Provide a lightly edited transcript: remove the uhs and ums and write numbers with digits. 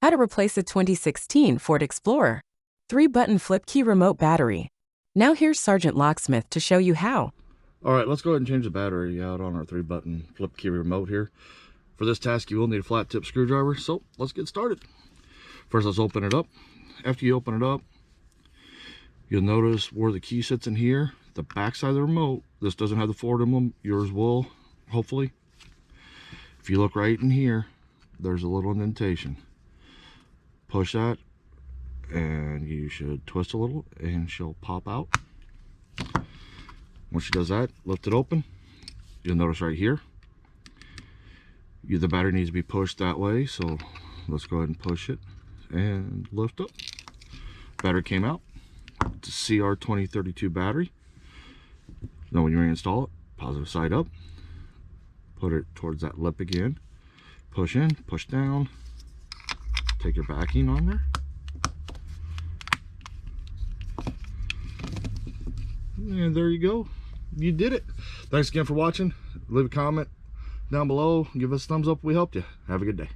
How to replace a 2016 Ford Explorer. 3-button flip key remote battery. Now here's Sergeant Locksmith to show you how. Alright, let's go ahead and change the battery out on our 3-button flip key remote here. For this task you will need a flat tip screwdriver, so let's get started. First let's open it up. After you open it up, you'll notice where the key sits in here, the back side of the remote. This doesn't have the Ford emblem, yours will, hopefully. If you look right in here, there's a little indentation. Push that and you should twist a little and she'll pop out. Once she does that, lift it open. You'll notice right here, the battery needs to be pushed that way, so let's go ahead and push it and lift up. Battery came out. It's a CR2032 battery. Now when you reinstall it, positive side up, put it towards that lip again, push in, push down, take your backing on there, and there you go. You did it. Thanks again for watching. Leave a comment down below, give us a thumbs up if we helped you. Have a good day.